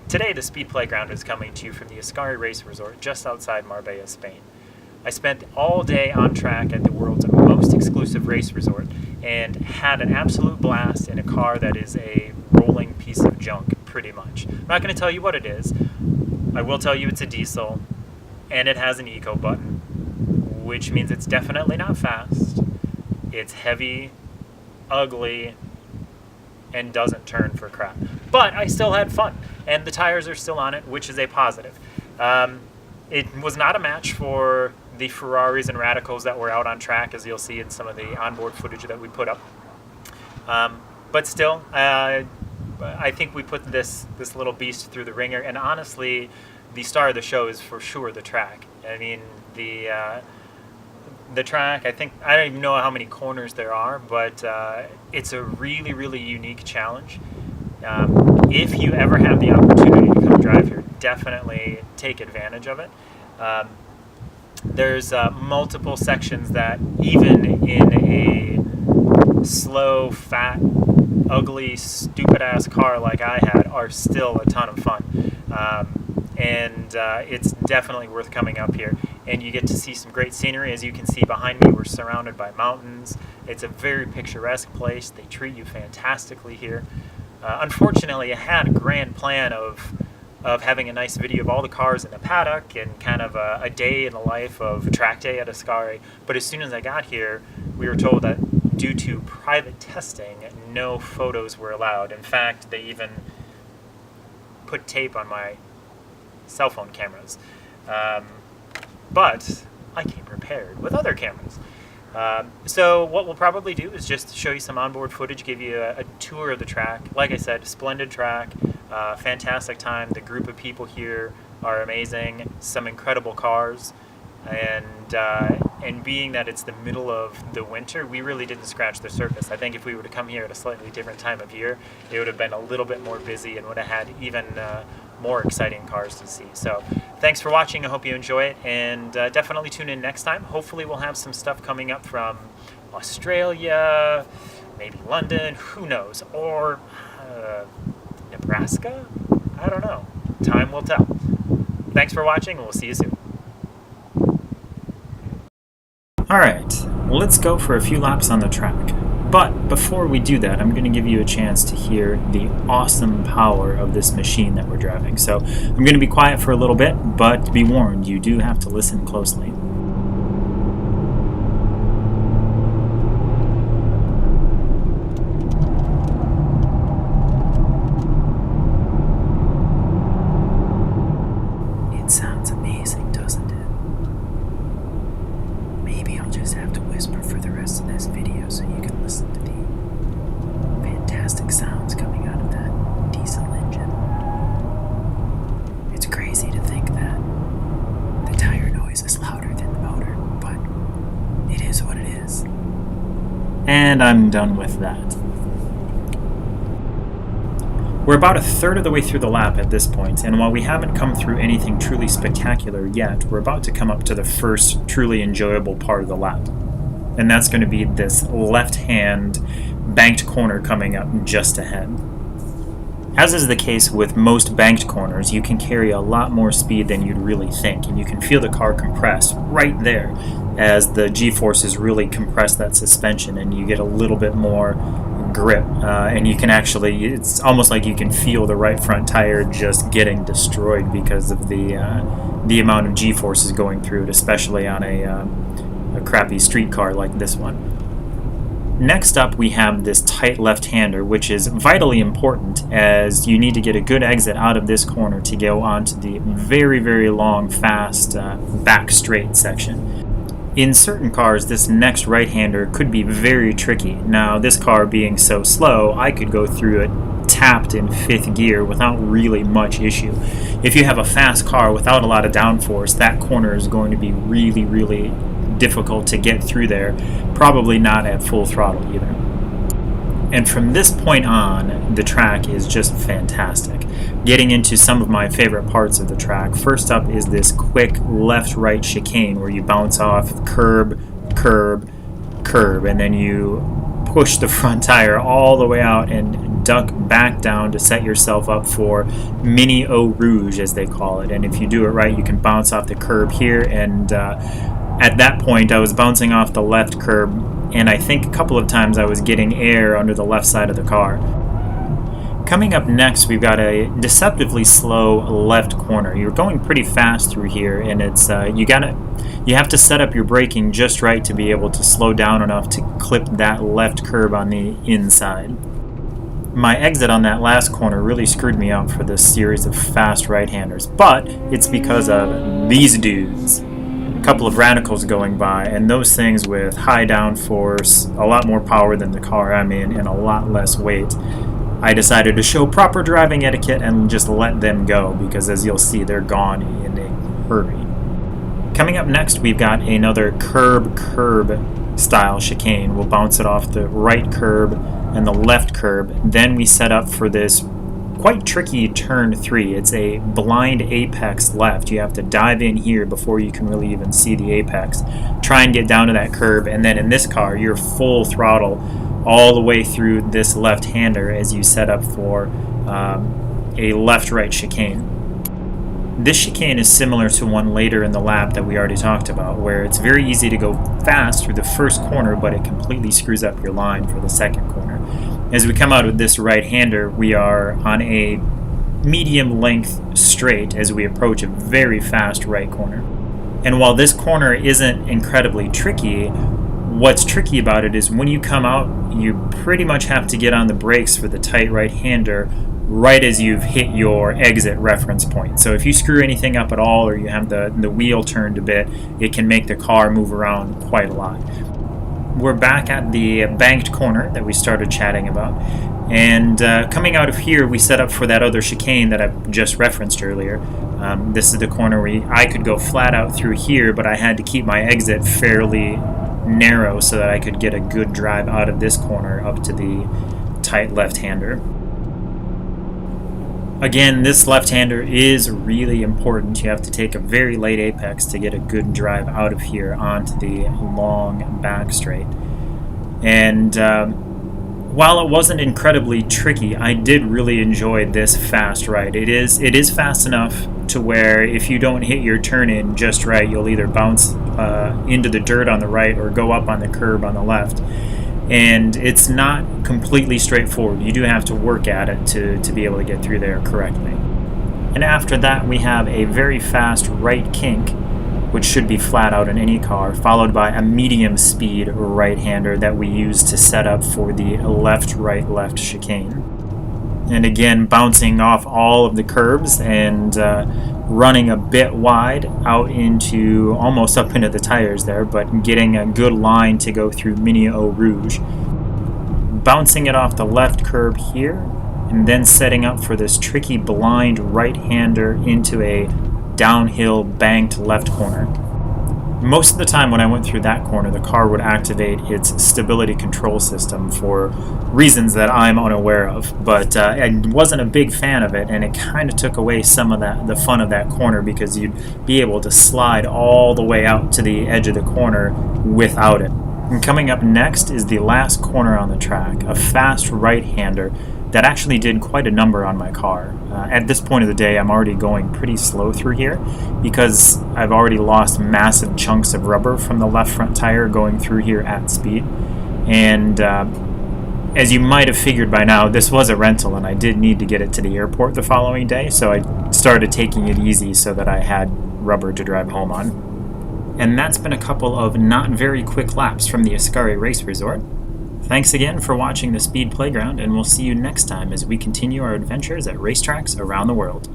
Today, the Speed Playground is coming to you from the Ascari Race Resort just outside Marbella, Spain. I spent all day on track at the world's most exclusive race resort and had an absolute blast in a car that is a rolling piece of junk, pretty much. I'm not going to tell you what it is. I will tell you it's a diesel, and it has an eco button, which means it's definitely not fast. It's heavy, ugly, and doesn't turn for crap. But I still had fun, and the tires are still on it, which is a positive. It was not a match for the Ferraris and Radicals that were out on track, as you'll see in some of the onboard footage that we put up. But still, I think we put this little beast through the ringer, and honestly, the star of the show is for sure the track. I mean, the track, I don't even know how many corners there are, but it's a really, really unique challenge. If you ever have the opportunity to come drive here, definitely take advantage of it. There's multiple sections that, even in a slow, fat, ugly, stupid-ass car like I had, are still a ton of fun. And it's definitely worth coming up here. And you get to see some great scenery. As you can see behind me, we're surrounded by mountains. It's a very picturesque place. They treat you fantastically here. Unfortunately, I had a grand plan of having a nice video of all the cars in the paddock and kind of a day in the life of track day at Ascari. But as soon as I got here, we were told that due to private testing, no photos were allowed. In fact, they even put tape on my cell phone cameras. But I came prepared with other cameras. So what we'll probably do is just show you some onboard footage, give you a tour of the track. Like I said, splendid track, fantastic time. The group of people here are amazing, some incredible cars, and being that it's the middle of the winter, we really didn't scratch the surface. I think if we were to come here at a slightly different time of year, it would have been a little bit more busy and would have had even more exciting cars to see. So thanks for watching. I hope you enjoy it, and definitely tune in next time. Hopefully we'll have some stuff coming up from Australia, maybe London, who knows, or Nebraska? I don't know. Time will tell. Thanks for watching, and we'll see you soon. Alright, let's go for a few laps on the track. But before we do that, I'm going to give you a chance to hear the awesome power of this machine that we're driving. So I'm going to be quiet for a little bit, but be warned, you do have to listen closely. It sounds amazing, doesn't it? Maybe I'll just have to whisper for the rest of this video so you can listen to the fantastic sounds coming out of that diesel engine. It's crazy to think that the tire noise is louder than the motor, but it is what it is. And I'm done with that. We're about a third of the way through the lap at this point, and while we haven't come through anything truly spectacular yet, we're about to come up to the first truly enjoyable part of the lap. And that's going to be this left-hand banked corner coming up just ahead. As is the case with most banked corners, you can carry a lot more speed than you'd really think, and you can feel the car compress right there as the G-forces really compress that suspension, and you get a little bit more grip, and you can actually, it's almost like you can feel the right front tire just getting destroyed because of the amount of G-forces going through it, especially on a crappy street car like this one. Next up, we have this tight left-hander, which is vitally important as you need to get a good exit out of this corner to go onto the very, very long, fast back straight section. In certain cars, this next right-hander could be very tricky. Now, this car being so slow, I could go through it tapped in 5th gear without really much issue. If you have a fast car without a lot of downforce, that corner is going to be really, really difficult to get through there, probably not at full throttle either. And from this point on, the track is just fantastic. Getting into some of my favorite parts of the track, first up is this quick left-right chicane where you bounce off curb, curb, curb, and then you push the front tire all the way out and duck back down to set yourself up for mini Eau Rouge, as they call it. And if you do it right, you can bounce off the curb here. And at that point, I was bouncing off the left curb, and I think a couple of times I was getting air under the left side of the car. Coming up next, we've got a deceptively slow left corner. You're going pretty fast through here, and it's you have to set up your braking just right to be able to slow down enough to clip that left curb on the inside. My exit on that last corner really screwed me up for this series of fast right-handers, but it's because of these dudes. A couple of radicals going by, and those things with high downforce, a lot more power than the car I'm in, and a lot less weight. I decided to show proper driving etiquette and just let them go, because as you'll see, they're gone in a hurry. Coming up next, we've got another curb style chicane. We'll bounce it off the right curb and the left curb. Then we set up for this quite tricky turn 3. It's a blind apex left. You have to dive in here before you can really even see the apex. Try and get down to that curb, and then in this car, you're full throttle all the way through this left-hander as you set up for a left-right chicane. This chicane is similar to one later in the lap that we already talked about, where it's very easy to go fast through the first corner, but it completely screws up your line for the second corner. As we come out of this right-hander, we are on a medium length straight as we approach a very fast right corner. And while this corner isn't incredibly tricky, what's tricky about it is when you come out, you pretty much have to get on the brakes for the tight right-hander right as you've hit your exit reference point. So if you screw anything up at all, or you have the wheel turned a bit, it can make the car move around quite a lot. We're back at the banked corner that we started chatting about, and coming out of here, we set up for that other chicane that I just referenced earlier. This is the corner where I could go flat out through here, but I had to keep my exit fairly narrow so that I could get a good drive out of this corner up to the tight left-hander. Again, this left-hander is really important. You have to take a very late apex to get a good drive out of here onto the long back straight. And while it wasn't incredibly tricky, I did really enjoy this fast right. It is fast enough to where if you don't hit your turn in just right, you'll either bounce into the dirt on the right or go up on the curb on the left. And it's not completely straightforward. You do have to work at it to be able to get through there correctly. And after that, we have a very fast right kink, which should be flat out in any car, followed by a medium speed right-hander that we use to set up for the left-right-left chicane. And again, bouncing off all of the curbs and running a bit wide out into almost up into the tires there, but getting a good line to go through Mini Eau Rouge. Bouncing it off the left curb here, and then setting up for this tricky blind right-hander into a downhill banked left corner. Most of the time when I went through that corner, the car would activate its stability control system for reasons that I'm unaware of, but I wasn't a big fan of it, and it kind of took away some of the fun of that corner, because you'd be able to slide all the way out to the edge of the corner without it. And coming up next is the last corner on the track, a fast right-hander that actually did quite a number on my car. At this point of the day, I'm already going pretty slow through here because I've already lost massive chunks of rubber from the left front tire going through here at speed. And as you might have figured by now, this was a rental and I did need to get it to the airport the following day, so I started taking it easy so that I had rubber to drive home on. And that's been a couple of not very quick laps from the Ascari Race Resort. Thanks again for watching the Speed Playground, and we'll see you next time as we continue our adventures at racetracks around the world.